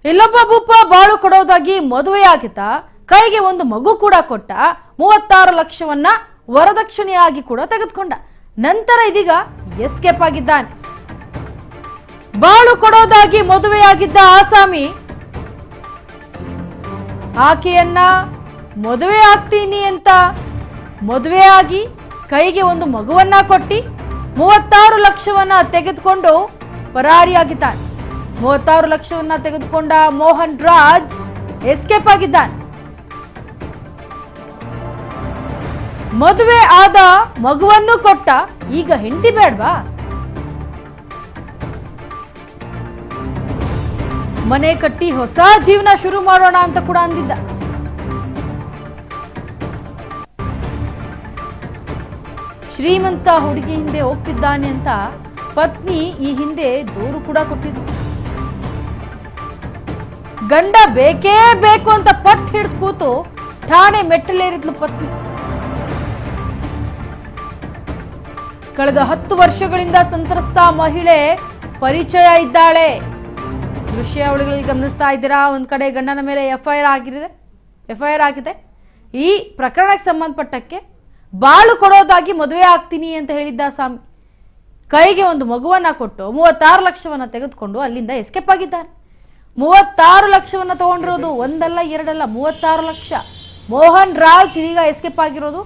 ಇಲ್ಲೊಬ್ಬ ಭೂಪ ಬಾಳು ಕೊಡೋದಾಗಿ ಮದುವೆಯಾಗಿದ್ದ, ಕೈಗೆ ಒಂದು ಮಗು ಕೂಡ ಕೊಟ್ಟ, 36 ಲಕ್ಷವನ್ನ ವರದಕ್ಷಿಣೆಯಾಗಿ ಕೂಡ ತೆಗೆದುಕೊಂಡ. ನಂತರ ಇದೀಗ ಎಸ್ಕೇಪ್ ಆಗಿದ್ದಾನೆ. ಬಾಳು ಕೊಡೋದಾಗಿ ಮದುವೆಯಾಗಿದ್ದ ಆಸಾಮಿ ಆಕೆಯನ್ನ ಮದುವೆ ಆಗ್ತೀನಿ ಅಂತ ಮದುವೆಯಾಗಿ ಕೈಗೆ ಒಂದು ಮಗುವನ್ನ ಕೊಟ್ಟಿ 36 ಲಕ್ಷವನ್ನ ತೆಗೆದುಕೊಂಡು ಪರಾರಿಯಾಗಿದ್ದಾನೆ. 36 ಲಕ್ಷವನ್ನ ತೆಗೆದುಕೊಂಡ ಮೋಹನ್ ರಾಜ್ ಎಸ್ಕೇಪ್ ಆಗಿದ್ದಾನೆ. ಮದುವೆ ಆದ ಮಗುವನ್ನು ಕೊಟ್ಟ, ಈಗ ಹೆಂಡತಿ ಬೇಡ್ವಾ? ಮನೆ ಕಟ್ಟಿ ಹೊಸ ಜೀವನ ಶುರು ಮಾಡೋಣ ಅಂತ ಕೂಡ ಅಂದಿದ್ದ. ಶ್ರೀಮಂತ ಹುಡುಗಿ ಹಿಂದೆ ಹೋಗ್ತಿದ್ದಾನೆ ಅಂತ ಪತ್ನಿ ಈ ಹಿಂದೆ ದೂರು ಕೂಡ ಕೊಟ್ಟಿದ್ರು. ಗಂಡ ಬೇಕೇ ಬೇಕು ಅಂತ ಪಟ್ಟು ಹಿಡಿದು ಕೂತು ಠಾಣೆ ಮೆಟ್ಟಲೇರಿದ್ಲು ಪತ್ನಿ. ಕಳೆದ 10 ವರ್ಷಗಳಿಂದ ಸಂತ್ರಸ್ತ ಮಹಿಳೆ ಪರಿಚಯ ಇದ್ದಾಳೆ. ದೃಶ್ಯಾವಳಿಗಳಲ್ಲಿ ಗಮನಿಸ್ತಾ ಇದ್ದೀರಾ. ಒಂದ್ ಕಡೆ ಗಂಡನ ಮೇಲೆ ಎಫ್ಐಆರ್ ಆಗಿದೆ. ಈ ಪ್ರಕರಣಕ್ಕೆ ಸಂಬಂಧಪಟ್ಟಕ್ಕೆ ಬಾಳು ಕೊಡೋದಾಗಿ ಮದುವೆ ಆಗ್ತೀನಿ ಅಂತ ಹೇಳಿದ್ದ ಸ್ವಾಮಿ ಕೈಗೆ ಒಂದು ಮಗುವನ್ನ ಕೊಟ್ಟು 36 ಲಕ್ಷವನ್ನ ತೆಗೆದುಕೊಂಡು ಅಲ್ಲಿಂದ ಎಸ್ಕೇಪ್ ಆಗಿದ್ದಾನೆ. 36 ಲಕ್ಷವನ್ನ ತಗೊಂಡಿರೋದು ಒಂದಲ್ಲ ಎರಡಲ್ಲ, 36 ಲಕ್ಷ. ಮೋಹನ್ ರಾಜ್ ಈಗ ಎಸ್ಕೇಪ್ ಆಗಿರೋದು.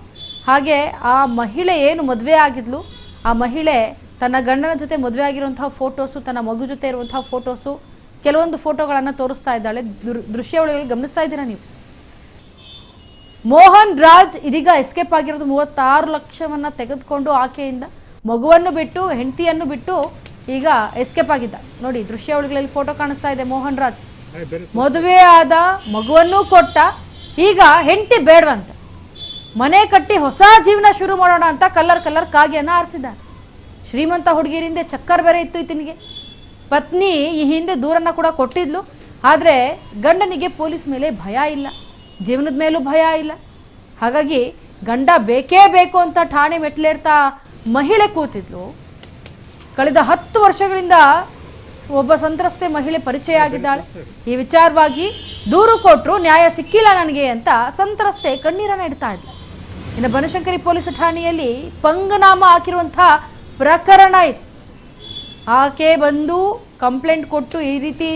ಹಾಗೆ ಆ ಮಹಿಳೆ ಏನು ಮದುವೆ ಆಗಿದ್ಲು, ಆ ಮಹಿಳೆ ತನ್ನ ಗಂಡನ ಜೊತೆ ಮದುವೆ ಆಗಿರುವಂತಹ ಫೋಟೋಸು, ತನ್ನ ಮಗು ಜೊತೆ ಇರುವಂತಹ ಫೋಟೋಸು, ಕೆಲವೊಂದು ಫೋಟೋಗಳನ್ನು ತೋರಿಸ್ತಾ ಇದ್ದಾಳೆ. ದೃಶ್ಯಾವಳಿಗಳಲ್ಲಿ ಗಮನಿಸ್ತಾ ಇದ್ದೀರಾ ನೀವು. ಮೋಹನ್ ರಾಜ್ ಇದೀಗ ಎಸ್ಕೇಪ್ ಆಗಿರೋದು. 36 ಲಕ್ಷವನ್ನ ತೆಗೆದುಕೊಂಡು ಆಕೆಯಿಂದ ಮಗುವನ್ನು ಬಿಟ್ಟು, ಹೆಂಡತಿಯನ್ನು ಬಿಟ್ಟು ಈಗ ಎಸ್ಕೇಪ್ ಆಗಿದ್ದ. ನೋಡಿ ದೃಶ್ಯಾವಳಿಗಳಲ್ಲಿ ಫೋಟೋ ಕಾಣಿಸ್ತಾ ಇದೆ. ಮೋಹನ್ ರಾಜ್ ಮದುವೆ ಆದ, ಮಗುವನ್ನು ಕೊಟ್ಟ, ಈಗ ಹೆಂಡತಿ ಬೇಡವಂತ ಮನೆ ಕಟ್ಟಿ ಹೊಸ ಜೀವನ ಶುರು ಮಾಡೋಣ ಅಂತ ಕಲ್ಲರ್ ಕಾಗೆಯನ್ನ ಆರಿಸಿದ್ದಾನೆ. ಶ್ರೀಮಂತ ಹುಡುಗಿರಿಂದ ಚಕ್ಕರ್ ಬೇರೆ ಇತ್ತು ಈತನಿಗೆ. ಪತ್ನಿ ಈ ಹಿಂದೆ ದೂರನ್ನ ಕೂಡ ಕೊಟ್ಟಿದ್ಲು. ಆದರೆ ಗಂಡನಿಗೆ ಪೊಲೀಸ್ ಮೇಲೆ ಭಯ ಇಲ್ಲ, ಜೀವನದ ಮೇಲೂ ಭಯ ಇಲ್ಲ. ಹಾಗಾಗಿ ಗಂಡ ಬೇಕೇ ಬೇಕು ಅಂತ ಠಾಣೆ ಮೆಟ್ಲೇರ್ತಾ ಮಹಿಳೆ ಕೂತಿದ್ಲು. ಕಳೆದ 10 ವರ್ಷಗಳಿಂದ ಒಬ್ಬ ಸಂತ್ರಸ್ತೆ ಮಹಿಳೆ ಪರಿಚಯ ಆಗಿದ್ದಾಳೆ. ಈ ವಿಚಾರವಾಗಿ ದೂರು ಕೊಟ್ಟರು, ನ್ಯಾಯ ಸಿಕ್ಕಿಲ್ಲ ನನಗೆ ಅಂತ ಸಂತ್ರಸ್ತೆ ಕಣ್ಣೀರನ್ನ ಇಡ್ತಾ ಇದ್ಲು. ಇನ್ನು ಬನಶಂಕರಿ ಪೊಲೀಸ್ ಠಾಣೆಯಲ್ಲಿ ಪಂಗನಾಮ ಹಾಕಿರುವಂತಹ ಪ್ರಕರಣ ಇದೆ. ಆಕೆ ಬಂದು ಕಂಪ್ಲೇಂಟ್ ಕೊಟ್ಟು ಈ ರೀತಿ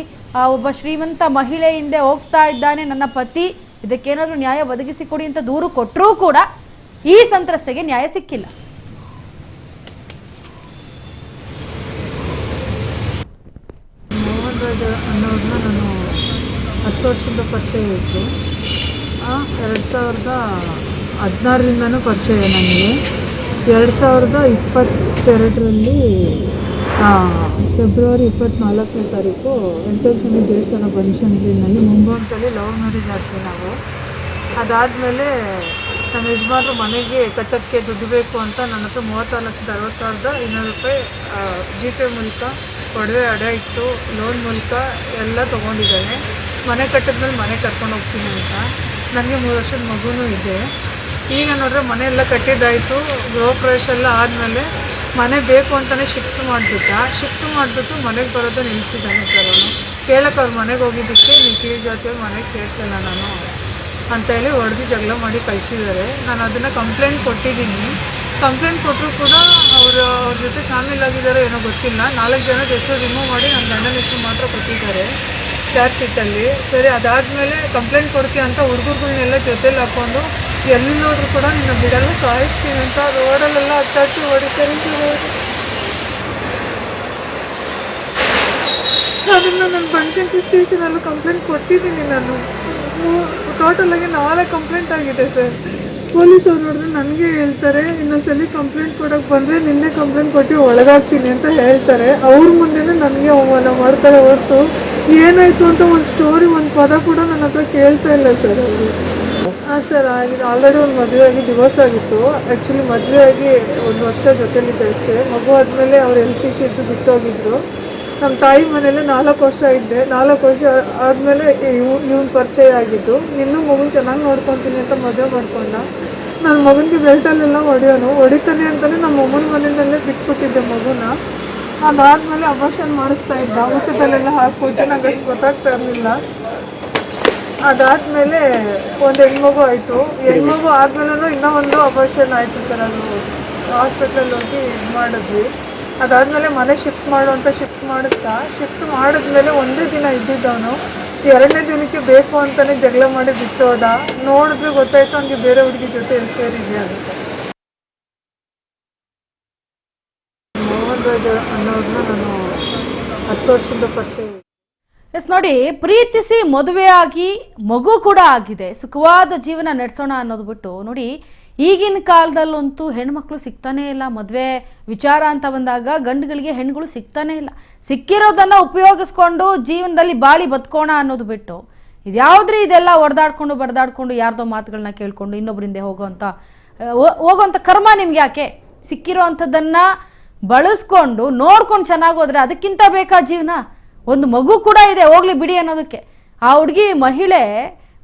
ಒಬ್ಬ ಶ್ರೀಮಂತ ಮಹಿಳೆ ಹಿಂದೆ ಹೋಗ್ತಾ ಇದ್ದಾನೆ ನನ್ನ ಪತಿ, ಇದಕ್ಕೇನಾದರೂ ನ್ಯಾಯ ಒದಗಿಸಿಕೊಡಿ ಅಂತ ದೂರು ಕೊಟ್ಟರೂ ಕೂಡ ಈ ಸಂತ್ರಸ್ತೆಗೆ ನ್ಯಾಯ ಸಿಕ್ಕಿಲ್ಲ. ಮೋಹನ್ ರಾಜ್ ಅನ್ನೋದನ್ನ ನಾನು 10 ವರ್ಷದ ಪರಿಚಯ ಇತ್ತು. 2016ರಿಂದನೂ ಪರಿಚಯ ನನಗೆ. 2022ರಲ್ಲಿ ಫೆಬ್ರವರಿ 24ನೇ ತಾರೀಕು ವೆಂಕಟೇಶ್ವರ ದೇವಸ್ಥಾನ ಬನಶಂಕರಿನಲ್ಲಿ ಮುಂಬಾಗದಲ್ಲಿ ಲವ್ ಮ್ಯಾರೇಜ್ ಆದ್ವಿ ನಾವು. ಅದಾದಮೇಲೆ ನಮ್ಮ ಯಜಮಾನರು ಮನೆಗೆ ಕಟ್ಟೋಕ್ಕೆ ದುಡ್ಡು ಬೇಕು ಅಂತ ನನ್ನ ಹತ್ರ 36,60,200 ರೂಪಾಯಿ GPay ಮೂಲಕ ಒಡವೆ ಅಡ ಇಟ್ಟು ಲೋನ್ ಮೂಲಕ ಎಲ್ಲ ತೊಗೊಂಡಿದ್ದಾನೆ. ಮನೆ ಕಟ್ಟಿದ್ಮೇಲೆ ಮನೆ ಕರ್ಕೊಂಡು ಹೋಗ್ತೀನಿ ಅಂತ. ನನಗೆ 3 ವರ್ಷದ ಮಗುನೂ ಇದೆ. ಈಗ ನೋಡ್ರೆ ಮನೆ ಎಲ್ಲ ಕಟ್ಟಿದ್ದಾಯಿತು, ಗೃಹ ಪ್ರವೇಶ ಎಲ್ಲ ಆದಮೇಲೆ ಮನೆ ಬೇಕು ಅಂತಲೇ ಶಿಫ್ಟ್ ಮಾಡಿಬಿಟ್ಟು ಮನೆಗೆ ಬರೋದು ನಿಲ್ಲಿಸಿದ್ದಾನೆ ಸರ್. ಅವನು ಕೇಳಕ್ಕೆ ಅವ್ರ ಮನೆಗೆ ಹೋಗಿದ್ದಕ್ಕೆ ನೀವು ಕೀಳು ಜಾತಿಯವ್ರು ಮನೆಗೆ ಸೇರಿಸಲ್ಲ ನಾನು ಅಂತೇಳಿ ಹೊಡೆದು ಜಗಳ ಮಾಡಿ ಕಳಿಸಿದ್ದಾರೆ. ನಾನು ಅದನ್ನು ಕಂಪ್ಲೇಂಟ್ ಕೊಟ್ಟಿದ್ದೀನಿ. ಕಂಪ್ಲೇಂಟ್ ಕೊಟ್ಟರು ಕೂಡ ಅವ್ರ ಜೊತೆ ಶಾಮೀಲಾಗಿದ್ದಾರೋ ಏನೋ ಗೊತ್ತಿಲ್ಲ. 4 ಜನದ ಹೆಸರು ರಿಮೂವ್ ಮಾಡಿ ನನ್ನ ಗಂಡನ ಹೆಸರು ಮಾತ್ರ ಕೊಟ್ಟಿದ್ದಾರೆ ಚಾರ್ಜ್ ಶೀಟಲ್ಲಿ. ಸರಿ, ಅದಾದಮೇಲೆ ಕಂಪ್ಲೇಂಟ್ ಕೊಡ್ತೀವಿ ಅಂತ ಹುಡುಗರುಗಳನ್ನೆಲ್ಲ ಜೊತೆಲಿ ಹಾಕ್ಕೊಂಡು ಎಲ್ಲೋದ್ರೂ ಕೂಡ ನಿನ್ನ ಬಿಡಲ್ಲ, ಸಾಯಿಸ್ತೀನಿ ಅಂತ ರೋಡಲ್ಲೆಲ್ಲ ಅಟ್ಟಾಚಿ ಹೊಡಿತಾರೆ. ಅದನ್ನು ನಾನು ಬನಶಂಕರಿ ಸ್ಟೇಷನಲ್ಲೂ ಕಂಪ್ಲೇಂಟ್ ಕೊಟ್ಟಿದ್ದೀನಿ. ನಾನು ಟೋಟಲಾಗಿ 4 ಕಂಪ್ಲೇಂಟ್ ಆಗಿದೆ ಸರ್. ಪೊಲೀಸವ್ರು ನೋಡಿದ್ರೆ ನನಗೆ ಹೇಳ್ತಾರೆ, ಇನ್ನೊಂದ್ಸಲಿ ಕಂಪ್ಲೇಂಟ್ ಕೊಡೋಕ್ಕೆ ಬಂದರೆ ನಿನ್ನೆ ಕಂಪ್ಲೇಂಟ್ ಕೊಟ್ಟು ಒಳಗಾಗ್ತೀನಿ ಅಂತ ಹೇಳ್ತಾರೆ. ಅವ್ರ ಮುಂದೆನೇ ನನಗೆ ಅವಮಾನ ಮಾಡ್ತಾರೆ ಹೊರತು ಏನಾಯಿತು ಅಂತ ಒಂದು ಸ್ಟೋರಿ, ಒಂದು ಪದ ಕೂಡ ನನ್ನ ಹತ್ರ ಕೇಳ್ತಾ ಇಲ್ಲ ಸರ್ ಅವರು. ಸರ್ ಆಗಿದೆ. ಆಲ್ರೆಡಿ ಒಂದು ಮದುವೆ ಆಗಿ ಡಿವೋರ್ಸ್ ಆಗಿತ್ತು. ಆ್ಯಕ್ಚುಲಿ ಮದುವೆ ಆಗಿ 1 ವರ್ಷ ಜೊತೆಲಿದ್ದೆ ಅಷ್ಟೇ. ಮಗು ಆದಮೇಲೆ ಅವ್ರು ಹೆಲ್ತ್ ಇಶ್ಯೂ ಇದ್ದು ಬಿಟ್ಟೋಗಿದ್ರು. ನಮ್ಮ ತಾಯಿ ಮನೇಲಿ 4 ವರ್ಷ ಇದ್ದೆ. 4 ವರ್ಷ ಆದಮೇಲೆ ಇವ್ನ ಪರಿಚಯ ಆಗಿದ್ದು. ಇನ್ನೂ ಮಗುನ ಚೆನ್ನಾಗಿ ನೋಡ್ಕೊತೀನಿ ಅಂತ ಮದುವೆ ಮಾಡ್ಕೊಂಡ. ನನ್ನ ಮಗನಿಗೆ ಬೆಲ್ಟಲ್ಲೆಲ್ಲ ಹೊಡಿತಾನೆ ಅಂತಲೇ ನಮ್ಮ ಅಮ್ಮನ ಮನೆಯಲ್ಲೇ ಬಿಟ್ಬಿಟ್ಟಿದ್ದೆ ಮಗುನ. ಅದಾದ್ಮೇಲೆ ಅಬಾರ್ಷನ್ ಮಾಡಿಸ್ತಾ ಇದ್ದ, ಊಟದಲ್ಲೆಲ್ಲ ಹಾಕ್ಬಿಟ್ಟು ನಂಗೆ ಅಷ್ಟು ಗೊತ್ತಾಗ್ತಾ ಇರಲಿಲ್ಲ. ಅದಾದ್ಮೇಲೆ ಒಂದು ಹೆಣ್ಮಗು ಆಯಿತು. ಹೆಣ್ಮಗು ಆದ್ಮೇಲೂ ಇನ್ನೂ ಒಂದು ಅಬಾರ್ಷನ್ ಆಯಿತು ಸರ್. ಅದು ಹಾಸ್ಪಿಟ್ಲಲ್ಲಿ ಹೋಗಿ ಇದು ಮಾಡಿದ್ವಿ. ಅದಾದಮೇಲೆ ಮನೆ ಶಿಫ್ಟ್ ಶಿಫ್ಟ್ ಮಾಡಿದ್ಮೇಲೆ ಒಂದೇ ದಿನ ಇದ್ದಿದ್ದವನು 2ನೇ ದಿನಕ್ಕೆ ಬೇಕು ಅಂತಲೇ ಜಗಳ ಮಾಡಿ ಬಿಟ್ಟು ಹೋದ. ನೋಡಿದ್ರೆ ಗೊತ್ತಾಯ್ತು ಅವನಿಗೆ ಬೇರೆ ಹುಡುಗಿ ಜೊತೆ ಅಫೇರ್ ಇದೆ ಅಂತ. ಮೋಹನ್ ರಾಜ್ ಅನ್ನೋದನ್ನ ನಾನು 10 ವರ್ಷದಿಂದ ಪರಿಚಯ. ಎಸ್ ನೋಡಿ, ಪ್ರೀತಿಸಿ ಮದುವೆಯಾಗಿ ಮಗು ಕೂಡ ಆಗಿದೆ, ಸುಖವಾದ ಜೀವನ ನಡೆಸೋಣ ಅನ್ನೋದು ಬಿಟ್ಟು ನೋಡಿ, ಈಗಿನ ಕಾಲದಲ್ಲಂತೂ ಹೆಣ್ಮಕ್ಳು ಸಿಗ್ತಾನೇ ಇಲ್ಲ. ಮದುವೆ ವಿಚಾರ ಅಂತ ಬಂದಾಗ ಗಂಡುಗಳಿಗೆ ಹೆಣ್ಣುಗಳು ಸಿಗ್ತಾನೇ ಇಲ್ಲ. ಸಿಕ್ಕಿರೋದನ್ನು ಉಪಯೋಗಿಸ್ಕೊಂಡು ಜೀವನದಲ್ಲಿ ಬಾಳಿ ಬದುಕೋಣ ಅನ್ನೋದು ಬಿಟ್ಟು ಇದ್ಯಾವುದ್ರಿ ಇದೆಲ್ಲ ಹೊಡೆದಾಡ್ಕೊಂಡು ಬರೆದಾಡ್ಕೊಂಡು ಯಾರ್ದೋ ಮಾತುಗಳನ್ನ ಕೇಳ್ಕೊಂಡು ಇನ್ನೊಬ್ಬರಿಂದ ಹೋಗೋಂಥ ಕರ್ಮ ನಿಮ್ಗೆ ಯಾಕೆ? ಸಿಕ್ಕಿರೋ ಅಂಥದ್ದನ್ನು ಬಳಸ್ಕೊಂಡು ನೋಡ್ಕೊಂಡು ಚೆನ್ನಾಗಿ ಹೋದ್ರೆ ಅದಕ್ಕಿಂತ ಬೇಕಾ ಜೀವನ? ಒಂದು ಮಗು ಕೂಡ ಇದೆ, ಹೋಗ್ಲಿ ಬಿಡಿ ಅನ್ನೋದಕ್ಕೆ. ಆ ಹುಡುಗಿ ಮಹಿಳೆ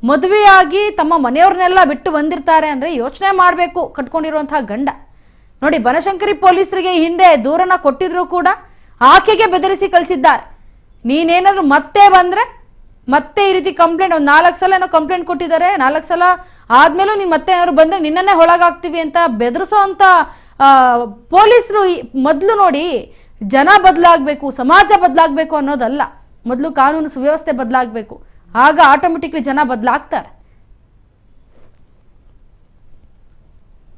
ಮದುವೆಯಾಗಿ ತಮ್ಮ ಮನೆಯವ್ರನ್ನೆಲ್ಲ ಬಿಟ್ಟು ಬಂದಿರ್ತಾರೆ ಅಂದರೆ ಯೋಚನೆ ಮಾಡಬೇಕು ಕಟ್ಕೊಂಡಿರುವಂತಹ ಗಂಡ. ನೋಡಿ, ಬನಶಂಕರಿ ಪೊಲೀಸರಿಗೆ ಹಿಂದೆ ದೂರನ ಕೊಟ್ಟಿದ್ರು ಕೂಡ ಆಕೆಗೆ ಬೆದರಿಸಿ ಕಳಿಸಿದ್ದಾರೆ. ನೀನೇನಾದರೂ ಮತ್ತೆ ಬಂದರೆ ಮತ್ತೆ ಈ ರೀತಿ ಕಂಪ್ಲೇಂಟ್, ಒಂದು 4 ಸಲ ಏನೋ ಕಂಪ್ಲೇಂಟ್ ಕೊಟ್ಟಿದ್ದಾರೆ. 4 ಸಲ ಆದಮೇಲೂ ನೀನು ಮತ್ತೆ ಏನಾದ್ರು ಬಂದರೆ ನಿನ್ನನ್ನೇ ಒಳಗಾಗ್ತೀವಿ ಅಂತ ಬೆದರಿಸೋ ಅಂಥ ಪೊಲೀಸರು. ಮೊದಲು ನೋಡಿ, ಜನ ಬದಲಾಗಬೇಕು, ಸಮಾಜ ಬದಲಾಗಬೇಕು ಅನ್ನೋದಲ್ಲ, ಮೊದಲು ಕಾನೂನು ಸುವ್ಯವಸ್ಥೆ ಬದಲಾಗಬೇಕು. ಆಗ ಆಟೋಮೆಟಿಕ್ಲಿ ಜನ ಬದಲಾಗ್ತಾರೆ.